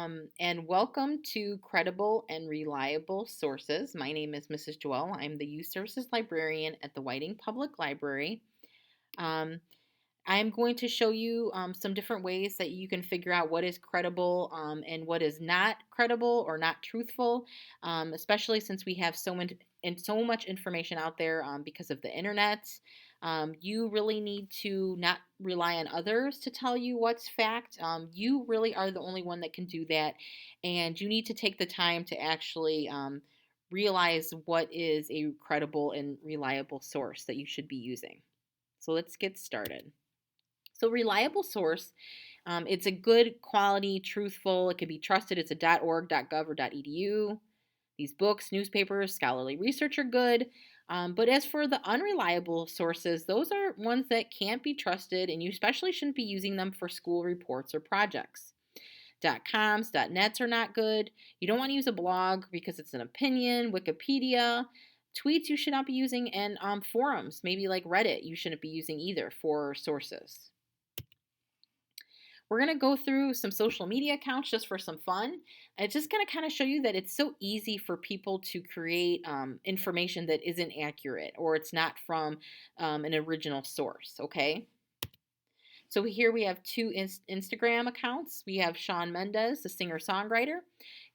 And welcome to Credible and Reliable Sources. My name is Mrs. Joelle. I'm the Youth Services Librarian at the Whiting Public Library. Um, I'm going to show you some different ways that you can figure out what is credible and what is not credible or not truthful, especially since we have so much information out there because of the internet. You really need to not rely on others to tell you what's fact. You really are the only one that can do that, and you need to take the time to actually realize what is a credible and reliable source that you should be using. So let's get started. So reliable source, it's a good quality, truthful. It can be trusted. It's a .org, .gov, or .edu. These books, newspapers, scholarly research are good. But as for the unreliable sources, those are ones that can't be trusted, and you especially shouldn't be using them for school reports or projects. .coms, .nets are not good. You don't want to use a blog because it's an opinion. Wikipedia, tweets you should not be using, and forums, maybe like Reddit, you shouldn't be using either for sources. We're going to go through some social media accounts just for some fun. It's just going to kind of show you that it's so easy for people to create information that isn't accurate or it's not from an original source, okay? So here we have two Instagram accounts. We have Shawn Mendes, the singer-songwriter.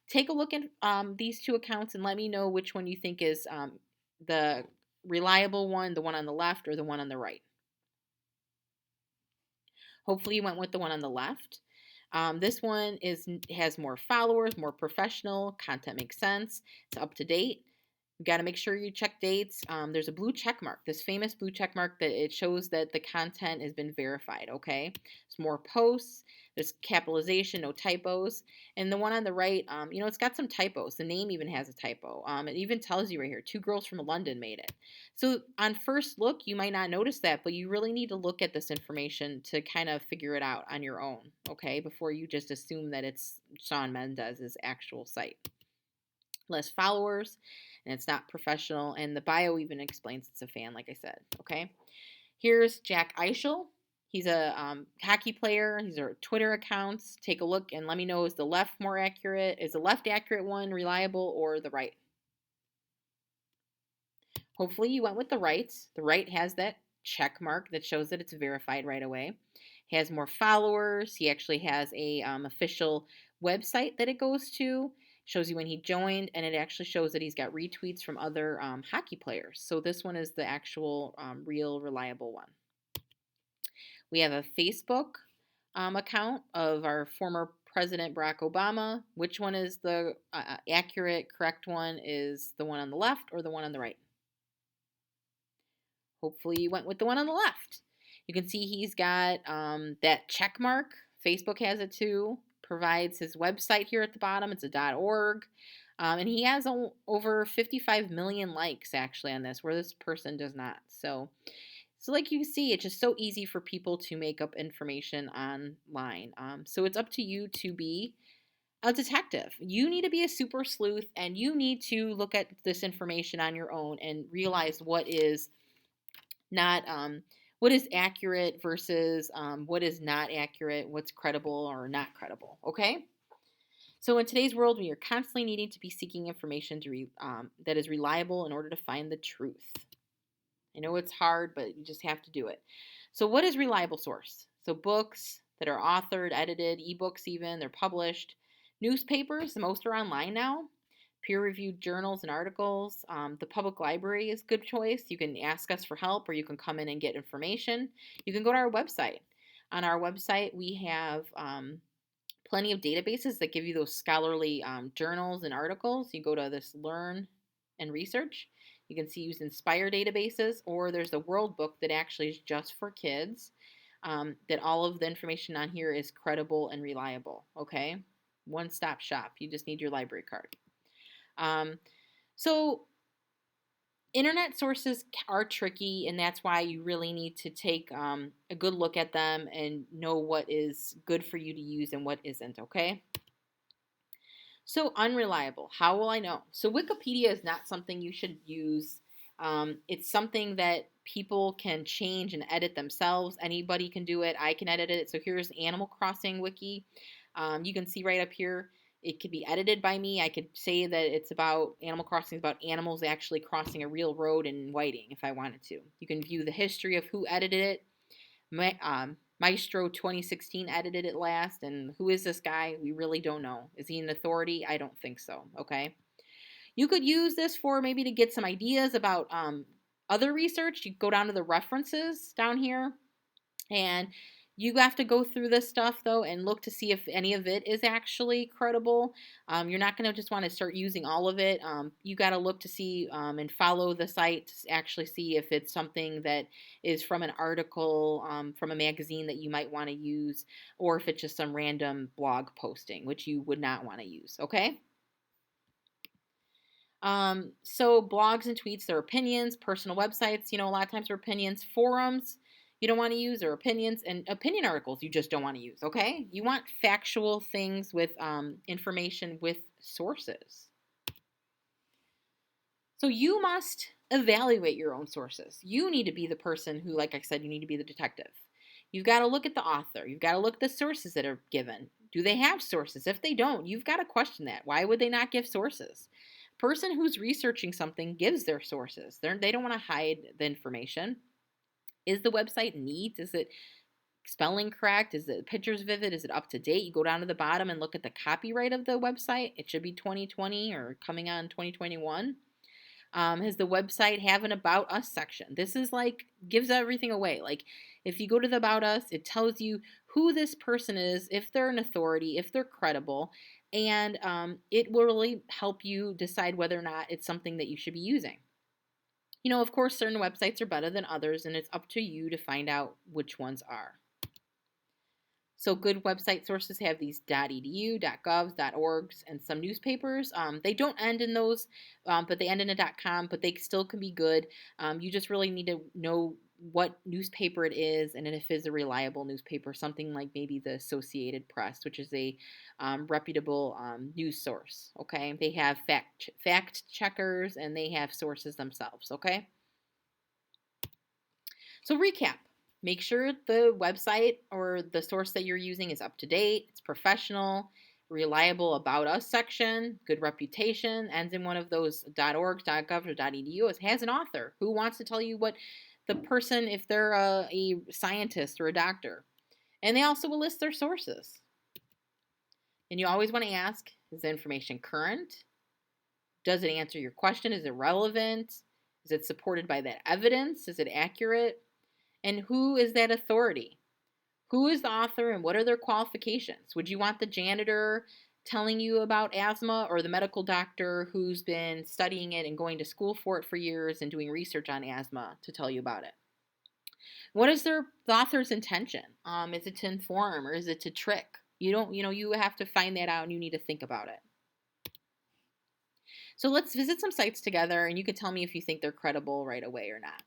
Take a look at these two accounts and let me know which one you think is the reliable one, the one on the left, or the one on the right. Hopefully you went with the one on the left. This one has more followers, more professional, content makes sense, it's up to date. You got to make sure you check dates. There's a blue check mark, this famous blue check mark that it shows that the content has been verified, okay? There's more posts, there's capitalization, no typos. And the one on the right, it's got some typos. The name even has a typo. It even tells you right here, 2 girls from London made it. So on first look, you might not notice that, but you really need to look at this information to kind of figure it out on your own, okay? Before you just assume that it's Shawn Mendes' actual site. Less followers, and it's not professional, and the bio even explains it's a fan, like I said, okay? Here's Jack Eichel. He's a hockey player. These are Twitter accounts. Take a look and let me know, is the left more accurate? Is the left accurate one reliable or the right? Hopefully you went with the right. The right has that check mark that shows that it's verified right away. He has more followers. He actually has a official website that it goes to. Shows you when he joined, and it actually shows that he's got retweets from other hockey players. So this one is the actual real reliable one. We have a Facebook account of our former President Barack Obama. Which one is the accurate, correct one? Is the one on the left or the one on the right? Hopefully you went with the one on the left. You can see he's got that check mark. Facebook has it too. Provides his website here at the bottom. It's a .org. And he has over 55 million likes actually on this, where this person does not. So like you see, it's just so easy for people to make up information online. So it's up to you to be a detective. You need to be a super sleuth, and you need to look at this information on your own and realize what is not what is accurate versus what is not accurate, what's credible or not credible, okay? So in today's world, we are constantly needing to be seeking information that is reliable in order to find the truth. I know it's hard, but you just have to do it. So what is reliable source? So books that are authored, edited, ebooks even, they're published. Newspapers, most are online now. Peer-reviewed journals and articles. The public library is a good choice. You can ask us for help, or you can come in and get information. You can go to our website. On our website, we have plenty of databases that give you those scholarly journals and articles. You go to this Learn and Research. You can see use Inspire databases, or there's a World Book that actually is just for kids, that all of the information on here is credible and reliable, okay? One-stop shop. You just need your library card. So internet sources are tricky, and that's why you really need to take a good look at them and know what is good for you to use and what isn't, okay? So unreliable, how will I know? So Wikipedia is not something you should use. It's something that people can change and edit themselves. Anybody can do it. I can edit it. So here's Animal Crossing Wiki. You can see right up here, It could be edited by me. I could say that it's about Animal Crossing is about animals actually crossing a real road in Whiting if I wanted to. You can view the history of who edited it. Maestro 2016 edited it last, and who is this guy? We really don't know. Is he an authority? I don't think so. Okay. You could use this for maybe to get some ideas about other research. You go down to the references down here, and you have to go through this stuff though and look to see if any of it is actually credible. You're not going to just want to start using all of it. You got to look to see and follow the site to actually see if it's something that is from an article from a magazine that you might want to use, or if it's just some random blog posting, which you would not want to use. Okay. So blogs and tweets, their opinions, personal websites, a lot of times are opinions, forums you don't want to use, or opinions, and opinion articles you just don't want to use, okay? You want factual things with information with sources. So you must evaluate your own sources. You need to be the person who, like I said, you need to be the detective. You've got to look at the author. You've got to look at the sources that are given. Do they have sources? If they don't, you've got to question that. Why would they not give sources? Person who's researching something gives their sources. They don't want to hide the information. Is the website neat? Is it spelling correct? Is the pictures vivid? Is it up to date? You go down to the bottom and look at the copyright of the website. It should be 2020 or coming on 2021. Has the website have an About Us section? This is like, gives everything away. Like, if you go to the About Us, it tells you who this person is, if they're an authority, if they're credible, and it will really help you decide whether or not it's something that you should be using. Of course, certain websites are better than others, and it's up to you to find out which ones are. So good website sources have these .edu, .govs, .orgs, and some newspapers. They don't end in those, but they end in a .com, but they still can be good. You just really need to know what newspaper it is, and if it's a reliable newspaper, something like maybe the Associated Press, which is a reputable news source. Okay, they have fact checkers, and they have sources themselves. Okay, so recap. Make sure the website or the source that you're using is up to date, it's professional, reliable About Us section, good reputation, ends in one of those .org, .gov, or .edu. It has an author who wants to tell you what the person, if they're a scientist or a doctor. And they also will list their sources. And you always want to ask, is the information current? Does it answer your question? Is it relevant? Is it supported by that evidence? Is it accurate? And who is that authority? Who is the author and what are their qualifications? Would you want the janitor telling you about asthma, or the medical doctor who's been studying it and going to school for it for years and doing research on asthma to tell you about it? What is the author's intention? Is it to inform or is it to trick? You have to find that out, and you need to think about it. So let's visit some sites together, and you can tell me if you think they're credible right away or not.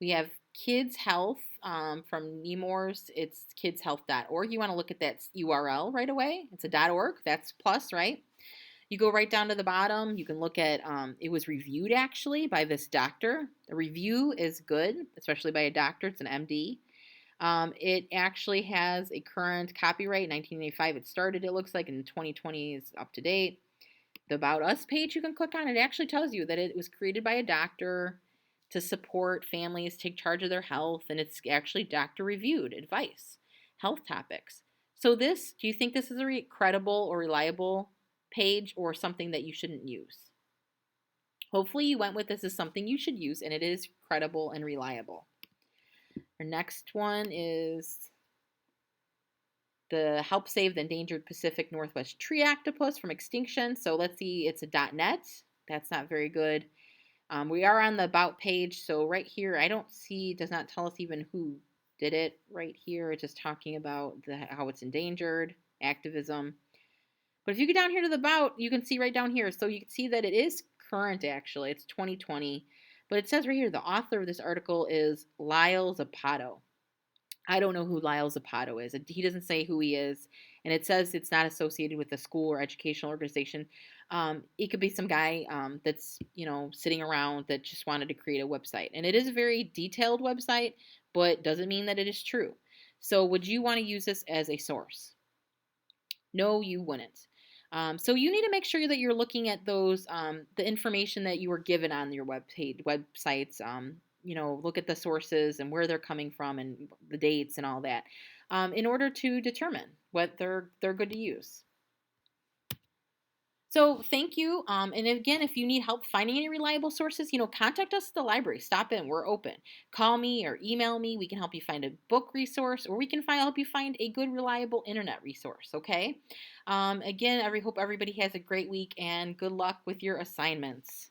We have Kids Health from Nemours. It's kidshealth.org. You want to look at that URL right away. It's a .org. That's plus, right? You go right down to the bottom. You can look at, it was reviewed actually by this doctor. The review is good, especially by a doctor. It's an MD. It actually has a current copyright, 1985 it started, it looks like, in 2020 is up to date. The About Us page you can click on, it actually tells you that it was created by a doctor to support families take charge of their health, and it's actually doctor-reviewed advice, health topics. So do you think this is a credible or reliable page, or something that you shouldn't use? Hopefully you went with this as something you should use, and it is credible and reliable. Our next one is the Help Save the Endangered Pacific Northwest Tree Octopus from Extinction. So let's see, it's a .net. That's not very good. We are on the About page, so right here, does not tell us even who did it right here. It's just talking about how it's endangered, activism. But if you get down here to the About, you can see right down here. So you can see that it is current, actually. It's 2020. But it says right here, the author of this article is Lyle Zapato. I don't know who Lyle Zapato is. He doesn't say who he is. And it says it's not associated with a school or educational organization. It could be some guy that's, sitting around that just wanted to create a website. And it is a very detailed website, but doesn't mean that it is true. So would you want to use this as a source? No, you wouldn't. So you need to make sure that you're looking at those the information that you were given on your websites. Look at the sources and where they're coming from and the dates and all that, in order to determine what they're good to use. So thank you. And again, if you need help finding any reliable sources, contact us at the library. Stop in. We're open. Call me or email me. We can help you find a book resource, or we can help you find a good, reliable internet resource. Okay. Again, hope everybody has a great week and good luck with your assignments.